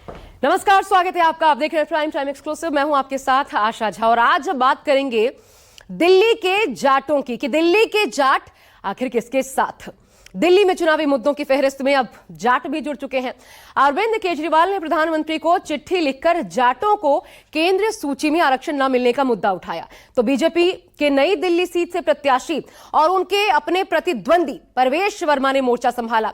नमस्कार, स्वागत है आपका। आप देख रहे हैं प्राइम टाइम एक्सक्लूसिव। मैं हूं आपके साथ आशा झा और आज बात करेंगे दिल्ली के जाटों की कि दिल्ली के जाट आखिर किसके साथ। दिल्ली में चुनावी मुद्दों की फहरिस्त में अब जाट भी जुड़ चुके हैं। अरविंद केजरीवाल ने प्रधानमंत्री को चिट्ठी लिखकर जाटों को केंद्रीय सूची में आरक्षण न मिलने का मुद्दा उठाया। तो बीजेपी के नई दिल्ली सीट से प्रत्याशी और उनके अपने प्रतिद्वंदी परवेश वर्मा ने मोर्चा संभाला।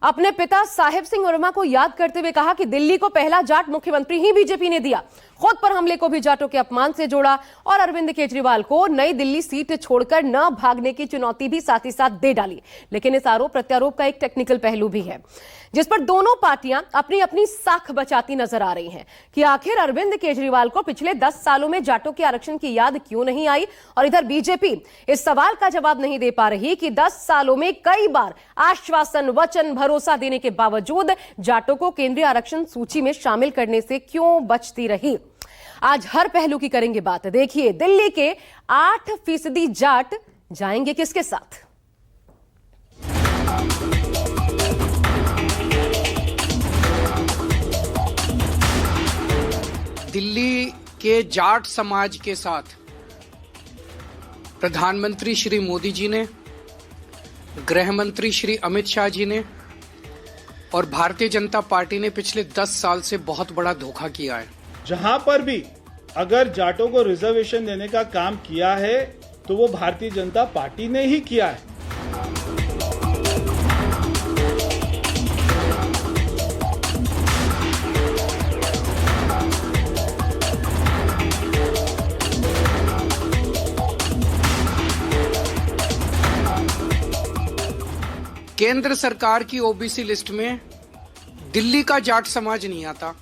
अपने पिता साहिब सिंह वर्मा को याद करते हुए कहा कि दिल्ली को पहला जाट मुख्यमंत्री ही बीजेपी ने दिया। खुद पर हमले को भी जाटों के अपमान से जोड़ा और अरविंद केजरीवाल को नई दिल्ली सीट छोड़कर न भागने की चुनौती भी साथ ही साथ दे डाली। लेकिन इस आरोप प्रत्यारोप का एक टेक्निकल पहलू भी है जिस पर दोनों पार्टियां अपनी अपनी साख बचाती नजर आ रही हैं कि आखिर अरविंद केजरीवाल को पिछले 10 सालों में जाटों के आरक्षण की याद क्यों नहीं आई। और इधर बीजेपी इस सवाल का जवाब नहीं दे पा रही कि 10 सालों में कई बार आश्वासन, वचन, भरोसा देने के बावजूद जाटों को केंद्रीय आरक्षण सूची में शामिल करने से क्यों बचती रही। आज हर पहलू की करेंगे बात। देखिए, दिल्ली के 8% जाट जाएंगे किसके साथ। दिल्ली के जाट समाज के साथ प्रधानमंत्री श्री मोदी जी ने, गृह मंत्री श्री अमित शाह जी ने और भारतीय जनता पार्टी ने पिछले 10 साल से बहुत बड़ा धोखा किया है। जहां पर भी अगर जाटों को रिजर्वेशन देने का काम किया है तो वो भारतीय जनता पार्टी ने ही किया है। केंद्र सरकार की ओबीसी लिस्ट में दिल्ली का जाट समाज नहीं आता।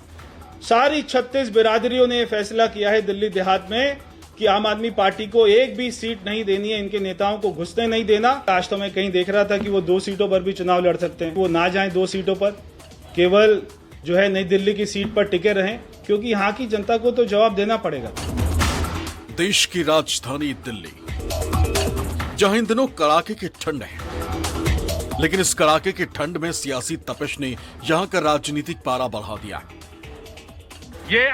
सारी 36 बिरादरियों ने यह फैसला किया है दिल्ली देहात में कि आम आदमी पार्टी को एक भी सीट नहीं देनी है, इनके नेताओं को घुसने नहीं देना। आज तो मैं कहीं देख रहा था कि वो 2 सीटों पर भी चुनाव लड़ सकते हैं। वो ना जाएं 2 सीटों पर, केवल जो है नई दिल्ली की सीट पर टिके रहें, क्योंकि यहाँ की जनता को तो जवाब देना पड़ेगा। देश की राजधानी दिल्ली, जहां इन दिनों कड़ाके की ठंड है, लेकिन इस कड़ाके की ठंड में सियासी तपिश ने यहां का राजनीतिक पारा बढ़ा दिया। ये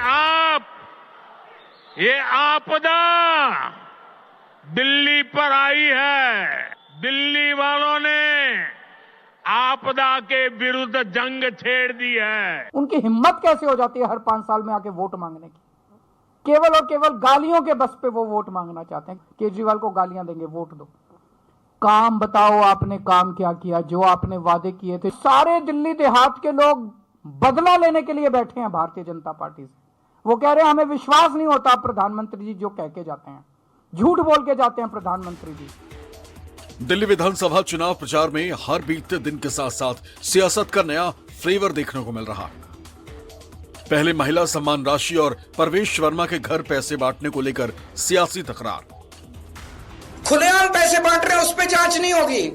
आपदा दिल्ली पर आई है। दिल्ली वालों ने आपदा के विरुद्ध जंग छेड़ दी है। उनकी हिम्मत कैसे हो जाती है हर 5 साल में आके वोट मांगने की। केवल और केवल गालियों के बस पे वो वोट मांगना चाहते हैं। केजरीवाल को गालियां देंगे, वोट दो। काम बताओ, आपने काम क्या किया? जो आपने वादे किए थे, सारे दिल्ली देहात के लोग बदला लेने के लिए बैठे हैं भारतीय जनता पार्टी से। वो कह रहे हैं हमें विश्वास नहीं होता प्रधानमंत्री जी जो कह के जाते हैं, झूठ बोल के जाते हैं प्रधानमंत्री जी। दिल्ली विधानसभा चुनाव प्रचार में हर बीतते दिन के साथ साथ सियासत का नया फ्लेवर देखने को मिल रहा। पहले महिला सम्मान राशि और परवेश वर्मा के घर पैसे बांटने को लेकर सियासी तकरार। खुलेआम पैसे बांट रहे हैं, उस पर जांच नहीं होगी।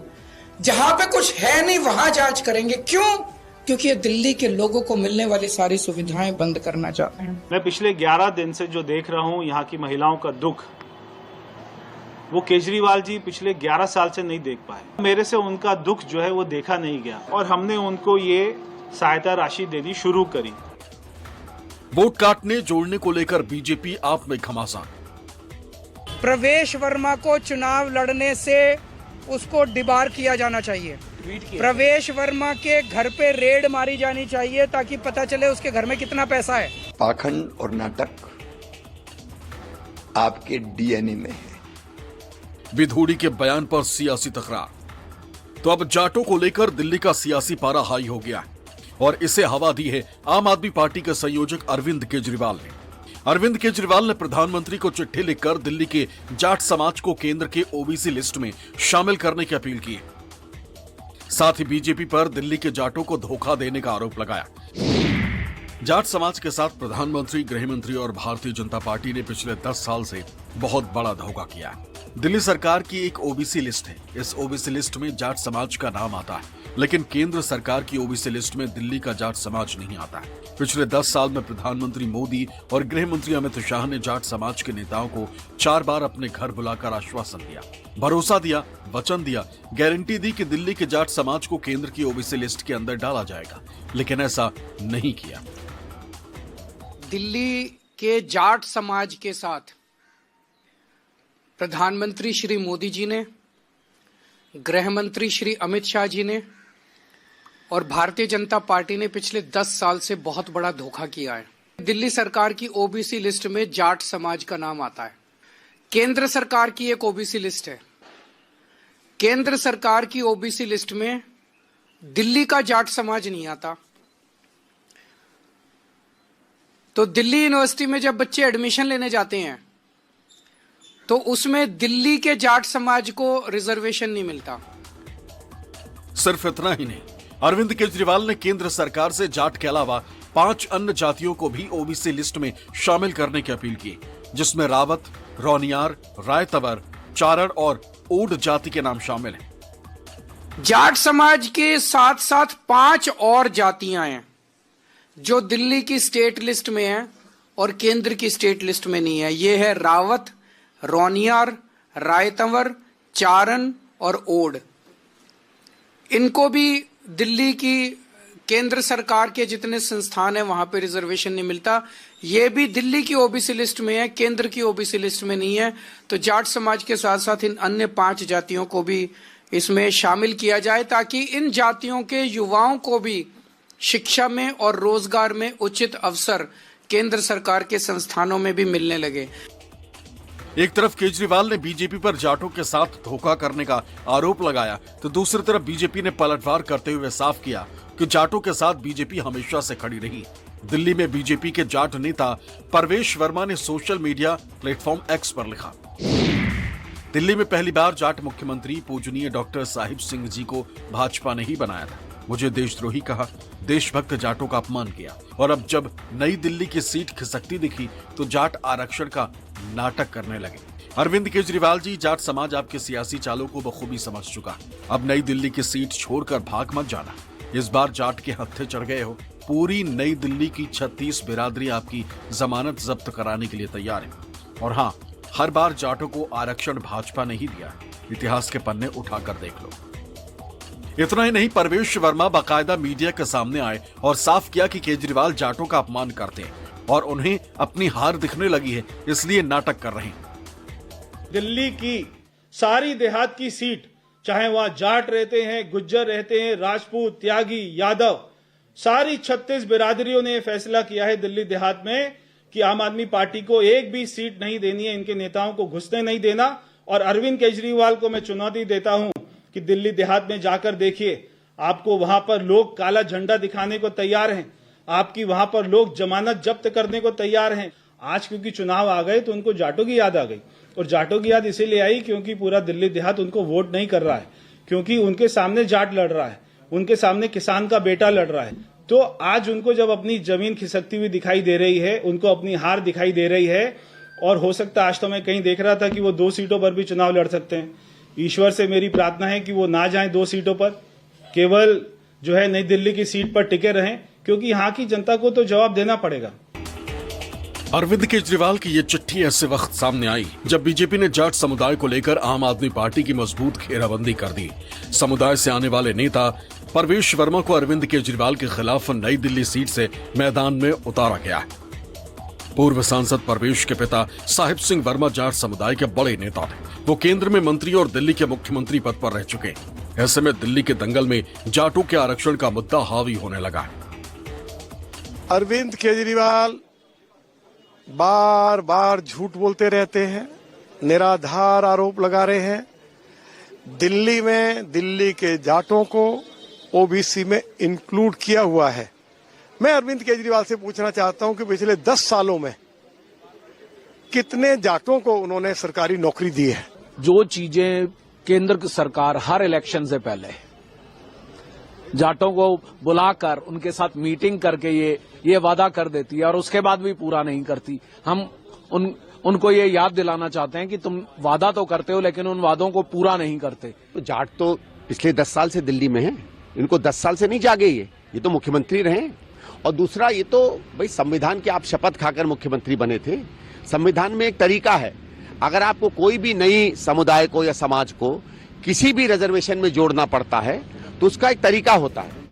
जहां पे कुछ है नहीं वहां जांच करेंगे। क्यों? क्योंकि ये दिल्ली के लोगों को मिलने वाली सारी सुविधाएं बंद करना चाहते हैं। मैं पिछले 11 दिन से जो देख रहा हूं यहाँ की महिलाओं का दुख, वो केजरीवाल जी पिछले 11 साल से नहीं देख पाए। मेरे से उनका दुख जो है वो देखा नहीं गया और हमने उनको ये सहायता राशि देनी शुरू करी। वोट काटने जोड़ने को लेकर बीजेपी आप में घमासान। प्रवेश वर्मा को चुनाव लड़ने से उसको डिबार किया जाना चाहिए। प्रवेश वर्मा के घर पे रेड मारी जानी चाहिए ताकि पता चले उसके घर में कितना पैसा है। पाखंड और नाटक आपके डीएनए में है। विधूड़ी के बयान पर सियासी तकरार। तो अब जाटों को लेकर दिल्ली का सियासी पारा हाई हो गया है और इसे हवा दी है आम आदमी पार्टी के संयोजक अरविंद केजरीवाल ने। अरविंद केजरीवाल ने प्रधानमंत्री को चिट्ठी लिखकर दिल्ली के जाट समाज को केंद्र के ओबीसी लिस्ट में शामिल करने की अपील की है। साथ ही बीजेपी पर दिल्ली के जाटों को धोखा देने का आरोप लगाया। जाट समाज के साथ प्रधानमंत्री, गृह मंत्री और भारतीय जनता पार्टी ने पिछले 10 साल से बहुत बड़ा धोखा किया है। दिल्ली सरकार की एक ओबीसी लिस्ट है। इस ओबीसी लिस्ट में जाट समाज का नाम आता है, लेकिन केंद्र सरकार की ओबीसी लिस्ट में दिल्ली का जाट समाज नहीं आता है। पिछले 10 साल में प्रधानमंत्री मोदी और गृह मंत्री अमित शाह ने जाट समाज के नेताओं को 4 बार अपने घर बुलाकर आश्वासन दिया, भरोसा दिया, वचन दिया, गारंटी दी कि दिल्ली के जाट समाज को केंद्र की ओबीसी लिस्ट के अंदर डाला जाएगा, लेकिन ऐसा नहीं किया। दिल्ली के जाट समाज के साथ प्रधानमंत्री श्री मोदी जी ने, गृह मंत्री श्री अमित शाह जी ने और भारतीय जनता पार्टी ने पिछले 10 साल से बहुत बड़ा धोखा किया है। दिल्ली सरकार की ओबीसी लिस्ट में जाट समाज का नाम आता है। केंद्र सरकार की एक ओबीसी लिस्ट है। केंद्र सरकार की ओबीसी लिस्ट में दिल्ली का जाट समाज नहीं आता। तो दिल्ली यूनिवर्सिटी में जब बच्चे एडमिशन लेने जाते हैं तो उसमें दिल्ली के जाट समाज को रिजर्वेशन नहीं मिलता। सिर्फ इतना ही नहीं, अरविंद केजरीवाल ने केंद्र सरकार से जाट के अलावा 5 अन्य जातियों को भी ओबीसी लिस्ट में शामिल करने की अपील की, जिसमें रावत, रोनियार, रायतवर, चारण और ओड जाति के नाम शामिल हैं। जाट समाज के साथ साथ 5 और जातियां हैं जो दिल्ली की स्टेट लिस्ट में है और केंद्र की स्टेट लिस्ट में नहीं है। ये है रावत, रोनियार, रायतवर, चारण और ओड। इनको भी दिल्ली की केंद्र सरकार के जितने संस्थान हैं वहां पे रिजर्वेशन नहीं मिलता। ये भी दिल्ली की ओबीसी लिस्ट में है, केंद्र की ओबीसी लिस्ट में नहीं है। तो जाट समाज के साथ साथ इन अन्य 5 जातियों को भी इसमें शामिल किया जाए ताकि इन जातियों के युवाओं को भी शिक्षा में और रोजगार में उचित अवसर केंद्र सरकार के संस्थानों में भी मिलने लगे। एक तरफ केजरीवाल ने बीजेपी पर जाटों के साथ धोखा करने का आरोप लगाया, तो दूसरी तरफ बीजेपी ने पलटवार करते हुए साफ किया कि जाटों के साथ बीजेपी हमेशा से खड़ी रही। दिल्ली में बीजेपी के जाट नेता परवेश वर्मा ने सोशल मीडिया प्लेटफॉर्म एक्स पर लिखा, दिल्ली में पहली बार जाट मुख्यमंत्री पूजनीय डॉक्टर साहिब सिंह जी को भाजपा ने ही बनाया था। मुझे देशद्रोही कहा, देशभक्त जाटों का अपमान किया और अब जब नई दिल्ली की सीट खिसकती दिखी तो जाट आरक्षण का नाटक करने लगे। अरविंद केजरीवाल जी, जाट समाज आपके सियासी चालों को बखूबी समझ चुका। अब नई दिल्ली की सीट छोड़कर भाग मत जाना। इस बार जाट के हत्थे चढ़ गए हो। पूरी नई दिल्ली की 36 बिरादरी आपकी जमानत जब्त कराने के लिए तैयार है। और हाँ, हर बार जाटों को आरक्षण भाजपा ने ही दिया। इतिहास के पन्ने उठाकर देख लो। इतना ही नहीं, परवेश वर्मा बाकायदा मीडिया के सामने आए और साफ किया कि केजरीवाल जाटों का अपमान करते हैं और उन्हें अपनी हार दिखने लगी है, इसलिए नाटक कर रहे हैं। दिल्ली की सारी देहात की सीट, चाहे वहां जाट रहते हैं, गुज्जर रहते हैं, राजपूत, त्यागी, यादव, सारी 36 बिरादरियों ने फैसला किया है दिल्ली देहात में कि आम आदमी पार्टी को एक भी सीट नहीं देनी है, इनके नेताओं को घुसने नहीं देना। और अरविंद केजरीवाल को मैं चुनौती देता हूं कि दिल्ली देहात में जाकर देखिए, आपको वहां पर लोग काला झंडा दिखाने को तैयार हैं, आपकी वहां पर लोग जमानत जब्त करने को तैयार हैं। आज क्योंकि चुनाव आ गए तो उनको जाटों की याद आ गई, और जाटों की याद इसीलिए आई क्योंकि पूरा दिल्ली देहात उनको वोट नहीं कर रहा है, क्योंकि उनके सामने जाट लड़ रहा है, उनके सामने किसान का बेटा लड़ रहा है। तो आज उनको जब अपनी जमीन खिसकती हुई दिखाई दे रही है, उनको अपनी हार दिखाई दे रही है, और हो सकता है आज तो मैं कहीं देख रहा था कि वो 2 सीटों पर भी चुनाव लड़ सकते हैं। ईश्वर से मेरी प्रार्थना है कि वो ना जाएं 2 सीटों पर, केवल जो है नई दिल्ली की सीट पर टिके रहें, क्योंकि यहाँ की जनता को तो जवाब देना पड़ेगा। अरविंद केजरीवाल की ये चिट्ठी ऐसे वक्त सामने आई जब बीजेपी ने जाट समुदाय को लेकर आम आदमी पार्टी की मजबूत घेराबंदी कर दी। समुदाय से आने वाले नेता परवेश वर्मा को अरविंद केजरीवाल के खिलाफ नई दिल्ली सीट से मैदान में उतारा गया है। पूर्व सांसद परवेश के पिता साहिब सिंह वर्मा जाट समुदाय के बड़े नेता थे। वो केंद्र में मंत्री और दिल्ली के मुख्यमंत्री पद पर रह चुके हैं। ऐसे में दिल्ली के दंगल में जाटों के आरक्षण का मुद्दा हावी होने लगा है। अरविंद केजरीवाल बार बार झूठ बोलते रहते हैं, निराधार आरोप लगा रहे हैं। दिल्ली में दिल्ली के जाटों को ओबीसी में इंक्लूड किया हुआ है। मैं अरविंद केजरीवाल से पूछना चाहता हूं कि पिछले 10 सालों में कितने जाटों को उन्होंने सरकारी नौकरी दी है। जो चीजें केंद्र की सरकार हर इलेक्शन से पहले जाटों को बुलाकर उनके साथ मीटिंग करके ये वादा कर देती है और उसके बाद भी पूरा नहीं करती, हम उनको ये याद दिलाना चाहते हैं कि तुम वादा तो करते हो लेकिन उन वादों को पूरा नहीं करते। तो जाट तो पिछले 10 साल से दिल्ली में हैं, इनको 10 साल से नहीं जागे ये तो मुख्यमंत्री रहे। और दूसरा, ये तो भाई संविधान की आप शपथ खाकर मुख्यमंत्री बने थे। संविधान में एक तरीका है, अगर आपको कोई भी नई समुदाय को या समाज को किसी भी रिजर्वेशन में जोड़ना पड़ता है तो उसका एक तरीका होता है।